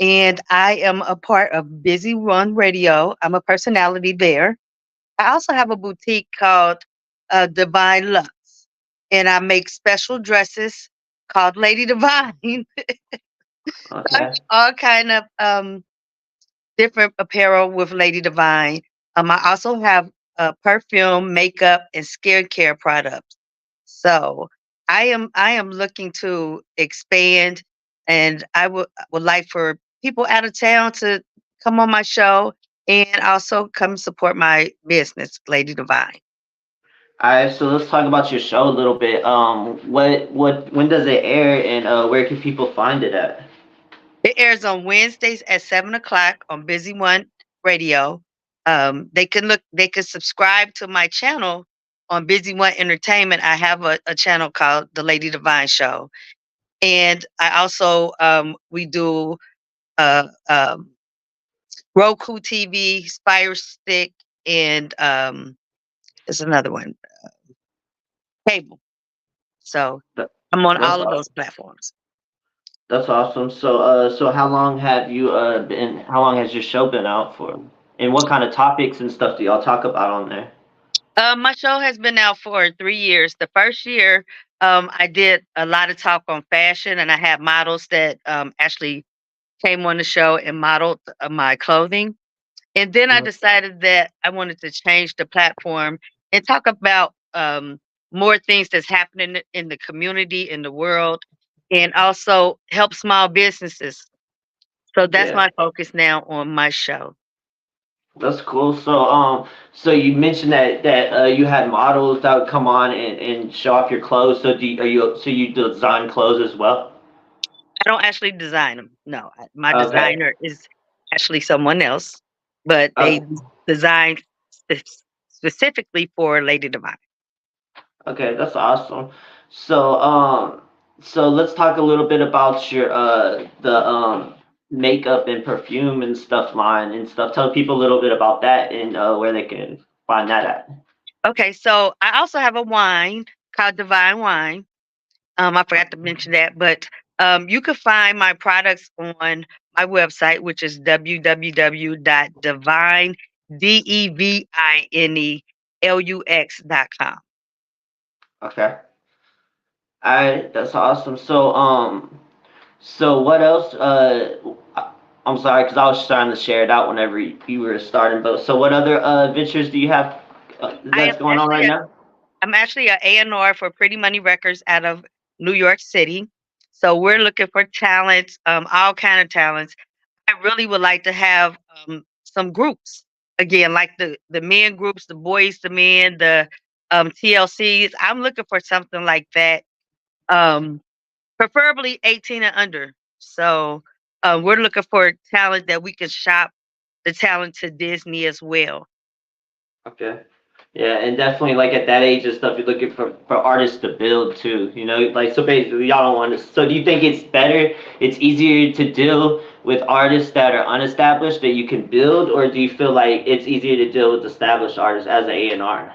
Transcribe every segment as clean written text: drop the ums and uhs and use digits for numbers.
and I am a part of Busy Run Radio. I'm a personality there. I also have a boutique called Divine Lux, and I make special dresses called Lady Divine. I Okay. do all kind of different apparel with Lady Divine. I also have perfume, makeup, and skincare products. So I am looking to expand, and I would like for people out of town to come on my show and also come support my business, Lady Divine. All right, so let's talk about your show a little bit. When does it air, and where can people find it at? It airs on Wednesdays at 7 o'clock on Busy One Radio. They can subscribe to my channel on Busy One Entertainment. I have a channel called The Lady Divine Show. And I also we do Roku TV, Fire Stick, and there's another one, cable. So That, I'm on that's all of awesome. those platforms. That's awesome. So how long have you been? How long has your show been out for? And what kind of topics and stuff do y'all talk about on there? My show has been out for 3 years. The first year, I did a lot of talk on fashion, and I had models that actually came on the show and modeled my clothing. And then I Mhm. decided that I wanted to change the platform and talk about more things that's happening in the community, in the world, and also help small businesses. So that's Yeah, my focus now on my show. that's cool. So you mentioned that you had models that would come on and show off your clothes. So you design clothes as well? I don't actually design them. No, my Okay. designer is actually someone else, but they Okay. design specifically for Lady Divine. Okay, that's awesome. So, so let's talk a little bit about your the makeup and perfume and stuff line and stuff. Tell people a little bit about that and where they can find that at. Okay, so I also have a wine called Divine Wine. I forgot to mention that, but you can find my products on my website, which is www.divinelux.com. Okay. All right, that's awesome. So what else? I'm sorry, because I was trying to share it out whenever you were starting. But so what other ventures do you have I am that's going on actually right a now? I'm actually a A&R for Pretty Money Records out of New York City. So we're looking for talents, all kind of talents. I really would like to have some groups again, like the men groups, the boys, the men, the TLCs. I'm looking for something like that, um, preferably 18 and under. So we're looking for talent that we can shop the talent to Disney as well. Okay. Yeah, and definitely like at that age and stuff, you're looking for artists to build too. You know, like so basically y'all don't want to. So do you think it's better? It's easier to deal with artists that are unestablished that you can build, or do you feel like it's easier to deal with established artists as an A&R?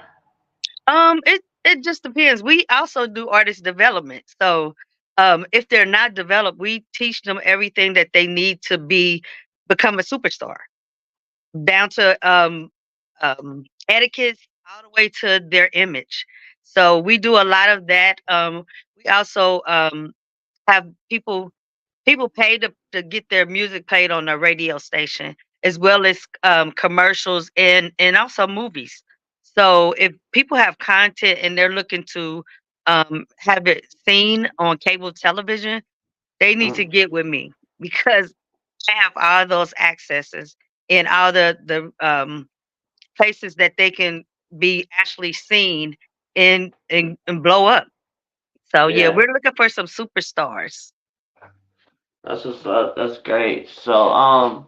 It just depends. We also do artist development. So, if they're not developed, we teach them everything that they need to become a superstar, down to etiquette all the way to their image. So we do a lot of that. We also have people pay to get their music played on a radio station, as well as commercials and also movies. So if people have content and they're looking to have it seen on cable television, they need to Mm, get with me because I have all those accesses and all the places that they can be actually seen and blow up. So yeah, yeah, we're looking for some superstars. that's just that's great. So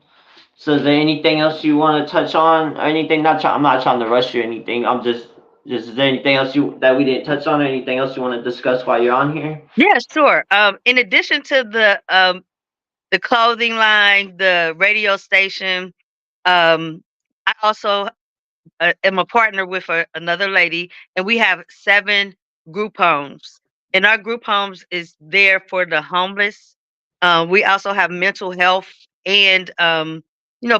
is there anything else you want to touch on, or anything? I'm not trying to rush you or anything. Just is there anything else you that we didn't touch on, or anything else you want to discuss while you're on here? Yeah, sure. In addition to the clothing line, the radio station, I also am a partner with another lady, and we have 7 group homes. And our group homes is there for the homeless. We also have mental health and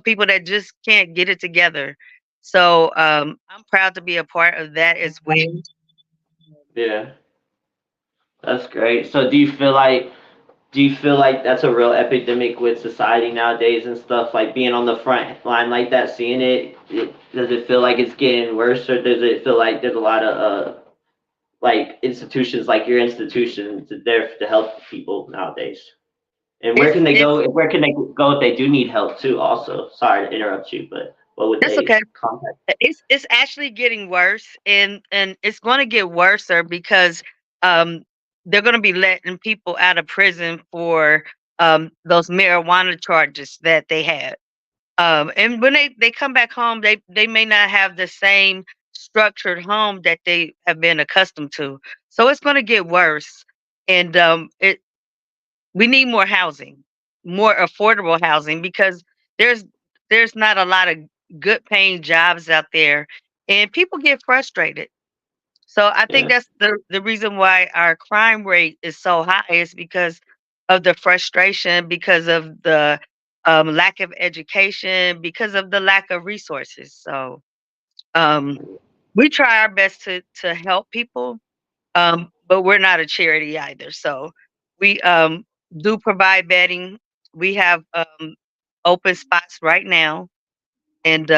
people that just can't get it together. So I'm proud to be a part of that as well. Yeah, that's great. So do you feel like that's a real epidemic with society nowadays and stuff, like being on the front line like that, seeing does it feel like it's getting worse, or does it feel like there's a lot of like institutions like your institution there to help people nowadays? And where can they It's go? Where can they go if they do need help too? Also, sorry to interrupt you, but what would That's they okay. contact? It's actually getting worse, and it's going to get worser because um they're going to be letting people out of prison for those marijuana charges that they had. And when they come back home, they may not have the same structured home that they have been accustomed to. So it's going to get worse, and it we need more housing, more affordable housing, because there's there's not a lot of good paying jobs out there, and people get frustrated. So I think Yeah, that's the reason why our crime rate is so high, is because of the frustration, because of the lack of education, because of the lack of resources. So um, we try our best to help people, but we're not a charity either. So we do provide bedding. We have open spots right now, and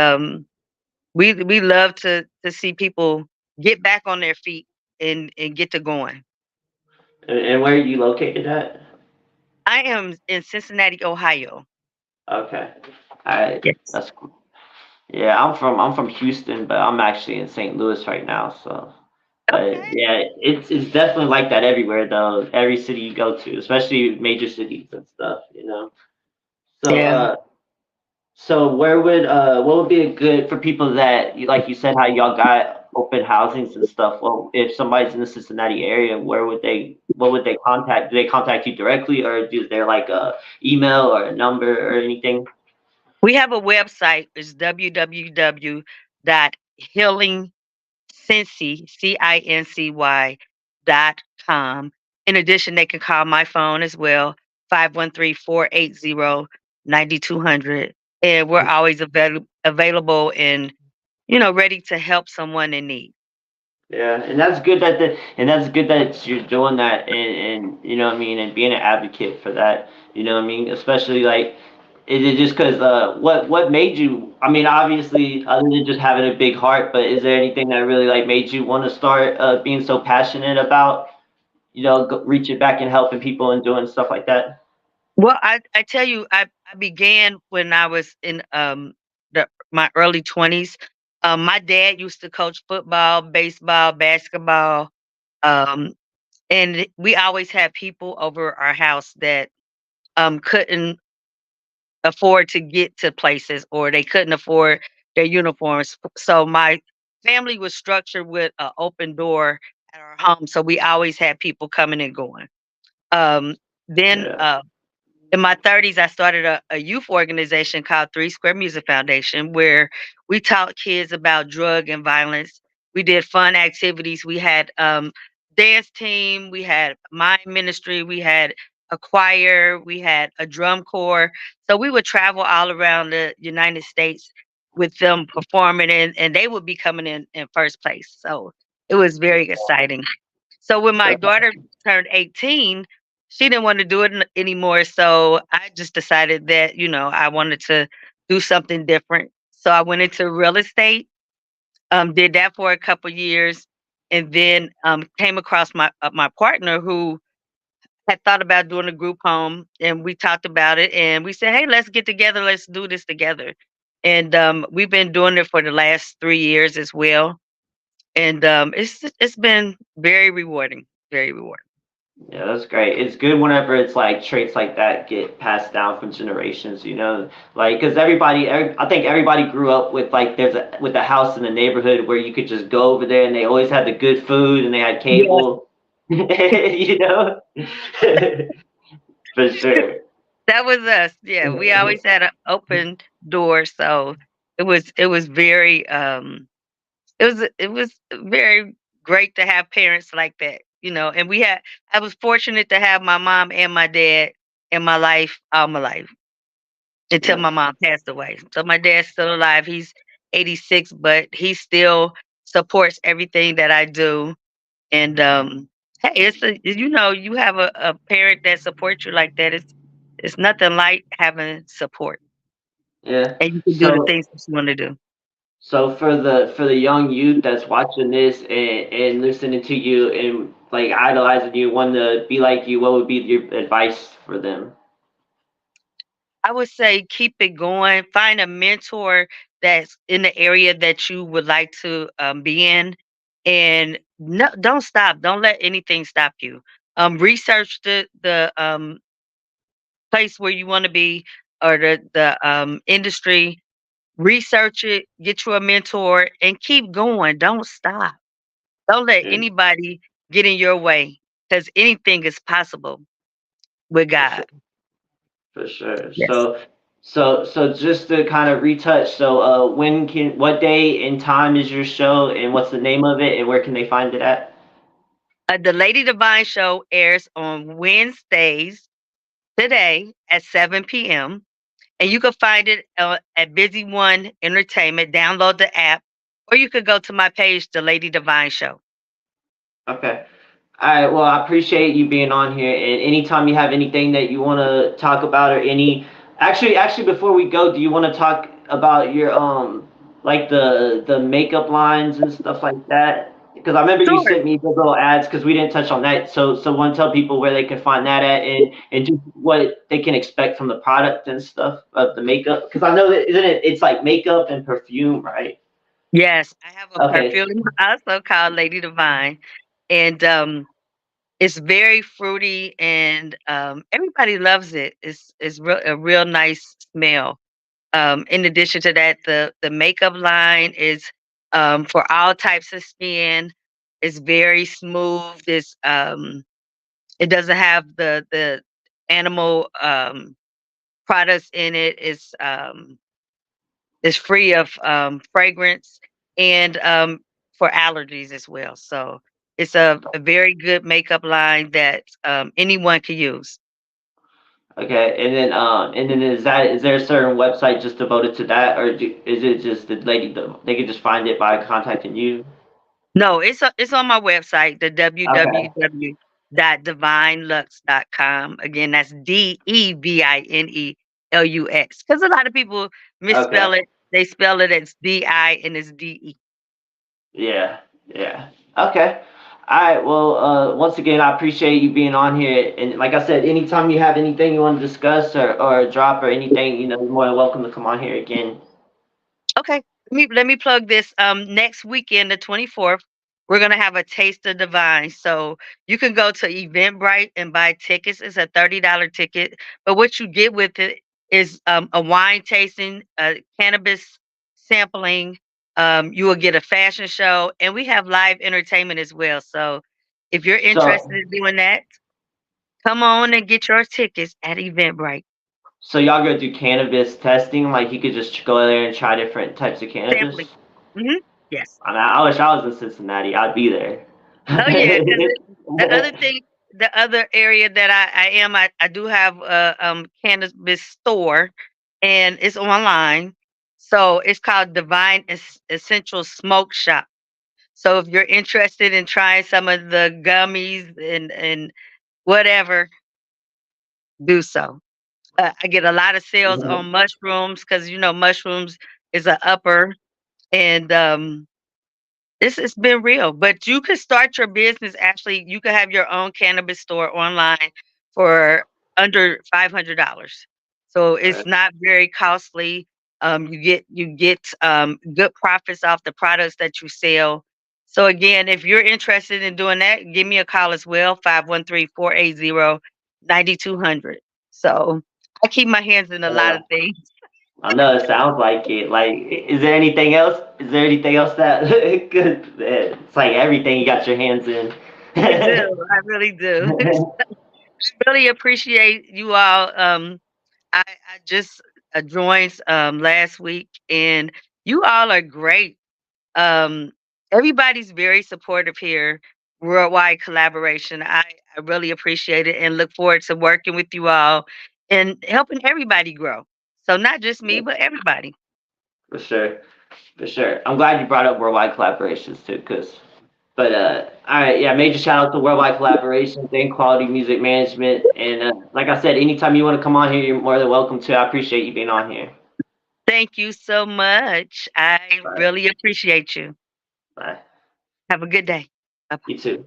we love to see people get back on their feet and get to going. and where are you located at? I am in Cincinnati, Ohio. Okay, I Yes. that's cool. Yeah, I'm from Houston, but I'm actually in St. Louis right now. So, but Okay. yeah, it's definitely like that everywhere though. Every city you go to, especially major cities and stuff, you know. So, Yeah. so where would what would be a good for people that like you said how y'all got open housings and stuff? Well, if somebody's in the Cincinnati area, where would they what would they contact? Do they contact you directly, or is there like a email or a number or anything? We have a website. It's www.healingcincy, CINCY.com. In addition, they can call my phone as well, 513-480-9200. And we're always available and, ready to help someone in need. Yeah, and that's good that you're doing that, and you know what I mean, and being an advocate for that. You know what I mean, especially like, is it just because what made you? I mean, obviously, other than just having a big heart, but is there anything that really like made you want to start being so passionate about reaching back and helping people and doing stuff like that? Well, I tell you, I began when I was in my early 20s. My dad used to coach football, baseball, basketball, um, and we always had people over our house that couldn't afford to get to places, or they couldn't afford their uniforms. So my family was structured with an open door at our home, so we always had people coming and going. Um, then Yeah, in my 30s, I started a youth organization called Three Square Music Foundation, where we taught kids about drug and violence. We did fun activities. We had dance team, we had mime ministry, we had a choir, we had a drum corps. So we would travel all around the United States with them performing, and they would be coming in first place. So it was very exciting. So when my so daughter turned 18, she didn't want to do it anymore. So I just decided that, I wanted to do something different. So I went into real estate, did that for a couple years, and then came across my partner who had thought about doing a group home, and we talked about it, and we said, "Hey, let's get together. Let's do this together." And we've been doing it for the last 3 years as well, and it's been very rewarding, very rewarding. yeah, that's great. It's good whenever it's like traits like that get passed down from generations, like because I think everybody grew up with like with a house in the neighborhood where you could just go over there and they always had the good food and they had Yes. cable, you know, for sure. That was us. Yeah, we always had an open door, so it was very it was very great to have parents like that, and I was fortunate to have my mom and my dad in my life all my life. until Yeah. my mom passed away. So my dad's still alive. He's 86, but he still supports everything that I do. And hey, you have a parent that supports you like that. It's nothing like having support, Yeah. and you can do the So things that you want to do. so for the young youth that's watching this and listening to you and like idolizing you, want to be like you, what would be your advice for them? I would say keep it going. Find a mentor that's in the area that you would like to be in, and no, don't stop. Don't let anything stop you. Research the place where you want to be, or the industry. Research it. Get you a mentor, and keep going. Don't stop. Don't let Yeah, anybody get in your way, because anything is possible with for God. sure. For sure. Yes. So just to kind of retouch, so what day and time is your show and what's the name of it and where can they find it at? The Lady Divine show airs on Wednesdays today at 7 p.m. And you can find it at Busy One Entertainment. Download the app, or you could go to my page, The Lady Divine Show. Okay. All right. Well, I appreciate you being on here. And anytime you have anything that you want to talk about or any, actually, before we go, do you want to talk about your like the makeup lines and stuff like that? Because I remember you Sure. sent me the little ads because we didn't touch on that. So want to tell people where they can find that at and just what they can expect from the product and stuff of the makeup. Because I know that isn't it? It's like makeup and perfume, right? Yes, I have a Okay. perfume also called Lady Divine, and it's very fruity, and everybody loves it. A real nice smell. In addition to that, the makeup line is for all types of skin. It's very smooth. It doesn't have the animal products in it. It's free of fragrance, and for allergies as well. So it's a very good makeup line that anyone can use. Okay, and then is there a certain website just devoted to that, or is it just that they can just find it by contacting you? No, it's on my website, the Okay, www.divinelux.com. Again, that's DEVINELUX. Because a lot of people okay, misspell it. They spell it as DI and it's DE. yeah, yeah, okay. All right. Well, once again, I appreciate you being on here, and like I said, anytime you have anything you want to discuss or drop or anything, you're more than welcome to come on here again. Okay, let me plug this. Next weekend, the 24th, we're gonna have a Taste of Divine. So you can go to Eventbrite and buy tickets. It's a $30 ticket, but what you get with it is a wine tasting, cannabis sampling. You will get a fashion show, and we have live entertainment as well. So if you're interested So, in doing that, come on and get your tickets at Eventbrite. so y'all go do cannabis testing? Like you could just go there and try different types of Sampling. cannabis? Yes. I mean, I wish I was in Cincinnati. I'd be there. Oh, yeah, 'cause the other thing the other area that I do have a, cannabis store, and it's online. So, it's called Divine Essential Smoke Shop. So, if you're interested in trying some of the gummies and whatever, do so. I get a lot of sales on mushrooms because mushrooms is a upper, and, it's been real, but you could start your business. Actually, you could have your own cannabis store online for under $500. So it's not very costly. You get good profits off the products that you sell. So again, if you're interested in doing that, give me a call as well, 513-480-9200. So I keep my hands in a lot of things. I know it sounds like it. Like, is there anything else? Is there anything else that could? It's like everything you got your hands in. I do. I really do. Really appreciate you all. I just joined last week, and you all are great. Um, Everybody's very supportive here. Worldwide collaboration. I really appreciate it and look forward to working with you all and helping everybody grow. So not just me, Yeah, but everybody. for sure, for sure. I'm glad you brought up worldwide collaborations too, cause. But all right, yeah. Major shout out to worldwide collaborations and quality music management. And like I said, anytime you want to come on here, you're more than welcome to. I appreciate you being on here. Thank you so much. I Bye. really appreciate you. Bye. Have a good day. Bye. You too.